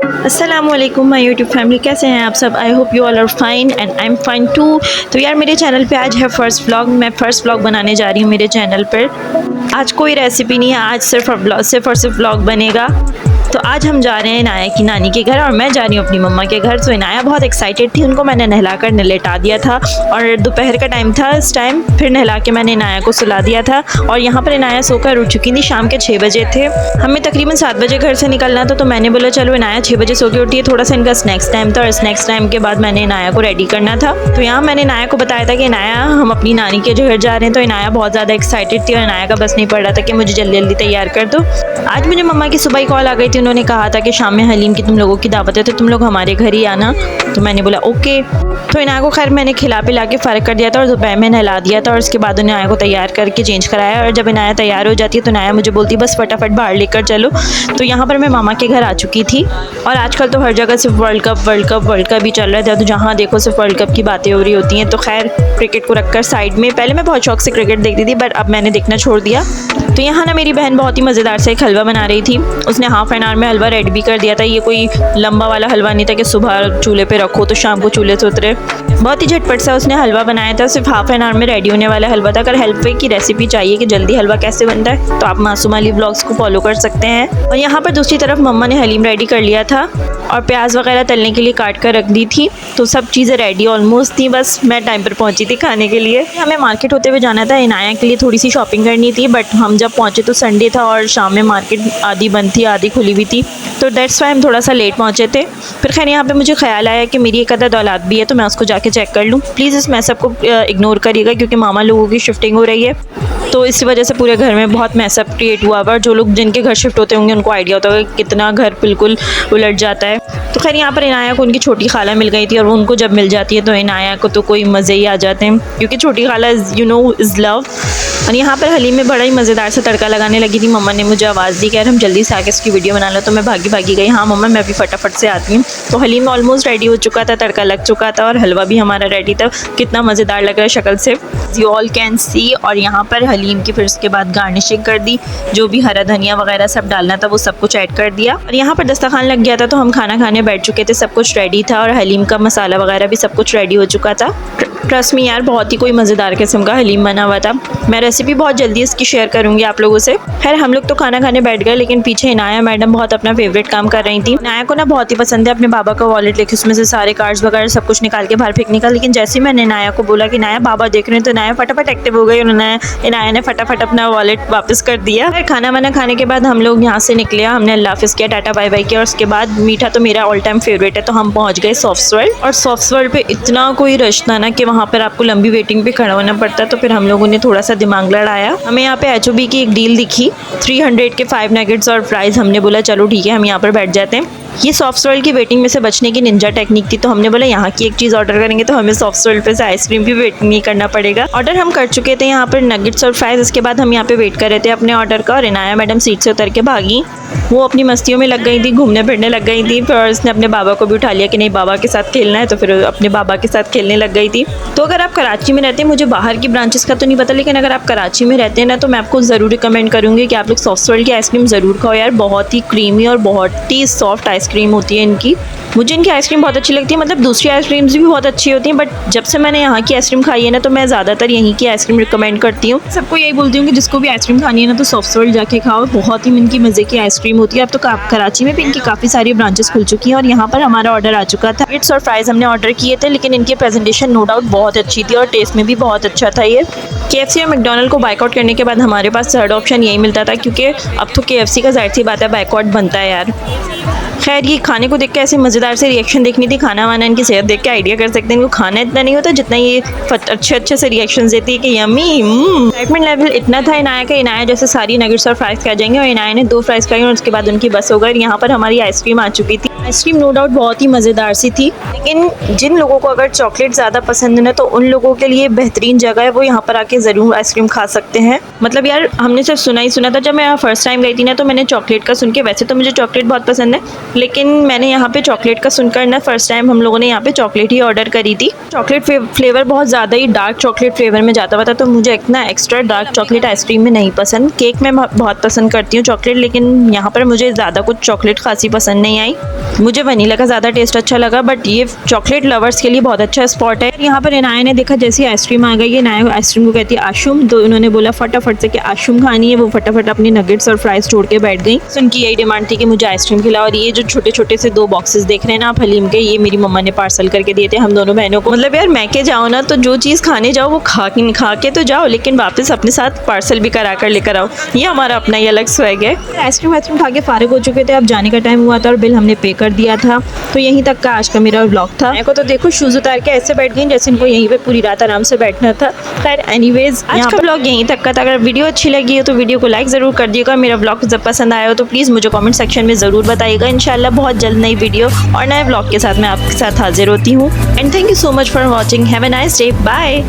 अस्सलामुअलैकुम my YouTube family, कैसे हैं आप सब। I hope you all are fine and I am fine too. तो यार मेरे चैनल पे आज है फर्स्ट व्लॉग। मैं फर्स्ट व्लॉग बनाने जा रही हूँ मेरे चैनल पर। आज कोई रेसिपी नहीं है, आज सिर्फ और सिर्फ व्लॉग बनेगा। तो आज हम जा रहे हैं इनाया की नानी के घर और मैं जा रही हूँ अपनी मम्मा के घर। तो इनाया बहुत एक्साइटेड थी, उनको मैंने नहलाकर लेटा दिया था और दोपहर का टाइम था इस टाइम। फिर नहला के मैंने इनाया को सुला दिया था और यहाँ पर इनाया सोकर उठ चुकी थी। शाम के 6 बजे थे, हमें तकरीबन 7 बजे घर से निकलना था। तो मैंने बोला चलो इनाया 6 बजे सो के उठी है, थोड़ा सा इनका स्नैक्स टाइम था और स्नैक्स टाइम के बाद मैंने इनाया को रेडी करना था। तो यहाँ मैंने इनाया को बताया था कि इनाया हम अपनी नानी के घर जा रहे हैं। तो इनाया बहुत ज़्यादा एक्साइटेड थी और इनाया का बस नहीं पड़ रहा था कि मुझे जल्दी जल्दी तैयार कर दो। आज मुझे मम्मा की सुबह ही कॉल आ गई थी, उन्होंने कहा था कि शाम में हलीम की तुम लोगों की दावत है तो तुम लोग हमारे घर ही आना। तो मैंने बोला ओके। तो इनाया को खैर मैंने खिला पिला के फ़र्क कर दिया था और दोपहर में नहला दिया था और उसके बाद इनाया को तैयार करके चेंज कराया। और जब इनाया तैयार हो जाती है तो इनाया मुझे बोलती बस फटाफट बाहर लेकर चलो। तो यहाँ पर मैं मामा के घर आ चुकी थी और आजकल तो हर जगह सिर्फ वर्ल्ड कप ही चल रहा था। तो जहाँ देखो सिर्फ वर्ल्ड कप की बातें हो रही होती हैं। तो खैर क्रिकेट को रखकर साइड में, पहले मैं बहुत शौक से क्रिकेट देखती थी बट अब मैंने देखना छोड़ दिया। तो यहाँ ना मेरी बहन बहुत ही मज़ेदार से एक हलवा बना रही थी। उसने हाफ एन आवर में हलवा रेडी भी कर दिया था। ये कोई लंबा वाला हलवा नहीं था कि सुबह चूल्हे पे रखो तो शाम को चूल्हे से उतरे। बहुत ही झटपट सा उसने हलवा बनाया था, सिर्फ हाफ एन आवर में रेडी होने वाला हलवा था। अगर हलवे की रेसिपी चाहिए कि जल्दी हलवा कैसे बनता है तो आप मासूम अली ब्लॉग्स को फॉलो कर सकते हैं। और यहाँ पर दूसरी तरफ मम्मा ने हलीम रेडी कर लिया था और प्याज वगैरह तलने के लिए काट कर रख दी थी। तो सब चीज़ें रेडी ऑलमोस्ट थी, बस मैं टाइम पर पहुँची थी खाने के लिए। हमें मार्केट होते हुए जाना था, इनाया के लिए थोड़ी सी शॉपिंग करनी थी बट हम जब पहुँचे तो संडे था और शाम में मार्केट आधी बंद थी आधी खुली हुई थी। तो दैट्स वाई हम थोड़ा सा लेट पहुँचे थे। फिर खैर यहाँ पे मुझे ख्याल आया कि मेरी एक अदद औलाद भी है तो मैं उसको जाके चेक कर लूँ। प्लीज़ इस मैसअप को इग्नोर करिएगा क्योंकि मामा लोगों की शिफ्टिंग हो रही है तो इस वजह से पूरे घर में बहुत मैसअप क्रिएट हुआ। और जो लोग जिनके घर शिफ्ट होते होंगे उनको आइडिया होता होगा कि कितना घर बिल्कुल उलट जाता है। तो खैर यहाँ पर इनाया को उनकी छोटी खाला मिल गई थी और वो उनको जब मिल जाती है तो इनाया को तो कोई मज़े ही आ जाते हैं क्योंकि छोटी खाला इज़ लव। और यहाँ पर हलीम में बड़ा ही मज़ेदार से तड़का लगाने लगी थी। मम्मा ने मुझे आवाज़ दी कि यार हम जल्दी से आके इसकी वीडियो बना लो। तो मैं भागी गई, हाँ मम्मा मैं भी फटाफट से आती हूँ। तो हलीम ऑलमोस्ट रेडी हो चुका था, तड़का लग चुका था और हलवा भी हमारा रेडी था। कितना मज़ेदार लग रहा है शक्ल से, यू ऑल कैन सी। और यहाँ पर हलीम की फिर उसके बाद गार्निशिंग कर दी, जो भी हरा धनिया वगैरह सब डालना था वो सब कुछ ऐड कर दिया। और यहाँ पर दस्तरखान लग गया था तो हम खाना खाने बैठ चुके थे, सब कुछ रेडी था और हलीम का मसाला वगैरह भी सब कुछ रेडी हो चुका था। ट्रस्ट मी यार बहुत ही कोई मज़ेदार किस्म का हलीम बना हुआ था। मैं रेसिपी बहुत जल्दी इसकी शेयर करूँगी आप लोगों से। खैर हम लोग तो खाना खाने बैठ गए लेकिन पीछे इनाया मैडम बहुत अपना फेवरेट काम कर रही थी। इनाया को ना बहुत ही पसंद है अपने बाबा का वॉलेट लेके उसमें से सारे कार्ड्स वगैरह सब कुछ निकाल के बाहर फेंकने का। लेकिन जैसे ही मैंने इनाया को बोला कि इनाया बाबा देख रहे हैं तो इनाया फटाफट एक्टिव हो गई। उन्होंने इनाया ने फटाफट अपना वॉलेट वापस कर दिया। फिर खाना वाना खाने के बाद हम लोग यहाँ से निकले, हमने अल्लाह हाफिज़ किया, टाटा बाय बाय किया। और उसके बाद मीठा तो मेरा ऑल टाइम फेवरेट है तो हम पहुँच गए सॉफ्ट वर्ल्ड। और सॉफ्ट वर्ल्ड पे इतना कोई रश था ना कि वहाँ पर आपको लंबी वेटिंग पे खड़ा होना पड़ता। तो फिर हम लोगों ने थोड़ा सा दिमाग लड़ाया। हमें यहाँ पे HOB की एक डील दिखी 300 के 5 नगेट्स और फ्राइज़। हमने बोला चलो ठीक है हम यहाँ पर बैठ जाते हैं। ये सॉफ्ट वर्ल्ड की वेटिंग में से बचने की निंजा टेक्निक थी। तो हमने बोला यहाँ की एक चीज़ ऑर्डर करेंगे तो हमें सॉफ्ट वर्ल्ड पे से आइसक्रीम भी वेट नहीं करना पड़ेगा। ऑर्डर हम कर चुके थे यहाँ पर नगेट्स और फ्राइज़। इसके बाद हम यहाँ पे वेट कर रहे थे अपने ऑर्डर का और इनाया मैडम सीट से उतर के भागी। वो अपनी मस्तियों में लग गई थी, घूमने फिरने लग गई थी। फिर उसने अपने बाबा को भी उठा लिया कि नहीं बाबा के साथ खेलना है, तो फिर अपने बाबा के साथ खेलने लग गई थी। तो अगर आप कराची में रहते हैं, मुझे बाहर की ब्रांचेस का तो नहीं पता लेकिन अगर आप कराची में रहते हैं ना तो मैं आपको ज़रूर रिकमेंड करूँगी कि आप लोग सॉफ्ट वर्ल्ड की आइसक्रीम ज़रूर खाओ यार। बहुत ही क्रीमी और बहुत ही सॉफ्ट आइसक्रीम होती है इनकी। मुझे इनकी आइसक्रीम बहुत अच्छी लगती है, मतलब दूसरी आइसक्रीम्स भी बहुत अच्छी होती हैं बट जब से मैंने यहाँ की आइसक्रीम खाई है ना तो मैं ज़्यादातर यहीं की आइसक्रीम रिकमेंड करती हूँ। सबको यही बोलती हूँ कि जिसको भी आइसक्रीम खानी है ना तो सॉफ्ट वर्ल्ड जाके खाओ, बहुत ही इनकी मज़े की आइसक्रीम होती है। अब तो कराची में भी इनकी काफ़ी सारी ब्रांचेस खुल चुकी हैं। और यहाँ पर हमारा ऑर्डर आ चुका था, नगेट्स और फ्राइज़ हमने ऑर्डर किए थे लेकिन इनकी प्रेजेंटेशन नो डाउट बहुत अच्छी थी और टेस्ट में भी बहुत अच्छा था। ये KFC और मैकडॉनल्ड को बाइकआउट करने के बाद हमारे पास थर्ड ऑप्शन यही मिलता था क्योंकि अब तो KFC का जाहिर सी बात है बाइकआउट बनता है यार। खैर ये खाने को देख के ऐसे मज़ेदार से रिएक्शन देखनी थी, खाना वाना इनकी सेहत देख के आइडिया कर सकते हैं इनको खाना इतना नहीं होता जितना ये अच्छे से रिएक्शन देती है कि यम्मी। एक्साइटमेंट लेवल इतना था इनाया का, इनाया जैसे सारी नगेट्स और फ्राइज़ खा जाएंगे और इनाया ने 2 फ्राइज़ खाई और उसके बाद उनकी बस हो गई। यहाँ पर हमारी आइसक्रीम आ चुकी थी। आइसक्रीम नो डाउट बहुत ही मज़ेदार सी थी लेकिन जिन लोगों को अगर चॉकलेट ज़्यादा पसंद है ना तो उन लोगों के लिए बेहतरीन जगह है वो यहाँ पर आके आके ज़रूर आइसक्रीम खा सकते हैं। मतलब यार हमने सिर्फ सुना ही सुना था। जब मैं यहाँ फर्स्ट टाइम गई थी ना तो मैंने चॉकलेट का सुन के, वैसे तो मुझे चॉकलेट बहुत पसंद है, लेकिन मैंने यहाँ पे चॉकलेट का सुनकर ना फर्स्ट टाइम हम लोगों ने यहाँ पे चॉकलेट ही ऑर्डर करी थी। चॉकलेट फ्लेवर बहुत ज़्यादा ही डार्क चॉकलेट फ्लेवर में जाता हुआ था, तो मुझे इतना एक्स्ट्रा डार्क चॉकलेट आइसक्रीम में नहीं पसंद। केक में बहुत पसंद करती हूँ चॉकलेट, लेकिन यहाँ पर मुझे ज़्यादा कुछ चॉकलेट खासी पसंद नहीं आई। मुझे वनीला का ज़्यादा टेस्ट अच्छा लगा, बट ये चॉकलेट लवर्स के लिए बहुत अच्छा स्पॉट है। यहाँ पर इनाया ने देखा जैसी आइसक्रीम आ गई है, इनाया आइसक्रीम को कहती है आशुम, तो उन्होंने बोला फटाफट से कि आशुम खानी है। वो फटाफट अपने नगेट्स और फ्राइज छोड़ के बैठ गई। तो उनकी यही डिमांड थी कि मुझे आइसक्रीम खिलाओ। और ये जो छोटे छोटे से 2 बॉक्सेस देख रहे हैं ना आप हलीम के, ये मेरी मम्मा ने पार्सल करके दिए थे हम दोनों बहनों को। मतलब यार मैं के जाओ ना तो जो चीज़ खाने जाओ वो खा के तो जाओ, लेकिन वापस अपने साथ पार्सल भी करा कर लेकर आओ। ये हमारा अपना ही अलग स्वैग है। आइसक्रीम खा के फारिग हो चुके थे, अब जाने का टाइम हुआ था और बिल हमने पे कर दिया था। तो यहीं तक का आज का मेरा व्लॉग था। मेरे को तो देखो शूज़ उतार के ऐसे बैठ गई जैसे इनको यहीं पे पूरी रात आराम से बैठना था। खैर एनीवेज आज का व्लॉग यहीं तक का था। अगर वीडियो अच्छी लगी हो तो वीडियो को लाइक ज़रूर कर दिएगा। मेरा व्लॉग जब पसंद आया हो तो प्लीज़ मुझे कमेंट सेक्शन में ज़रूर बताइएगा। इंशाल्लाह बहुत जल्द नई वीडियो और नए व्लॉग के साथ मैं आपके साथ हाजिर होती हूँ। And thank you so much for watching. Have a nice day. Bye.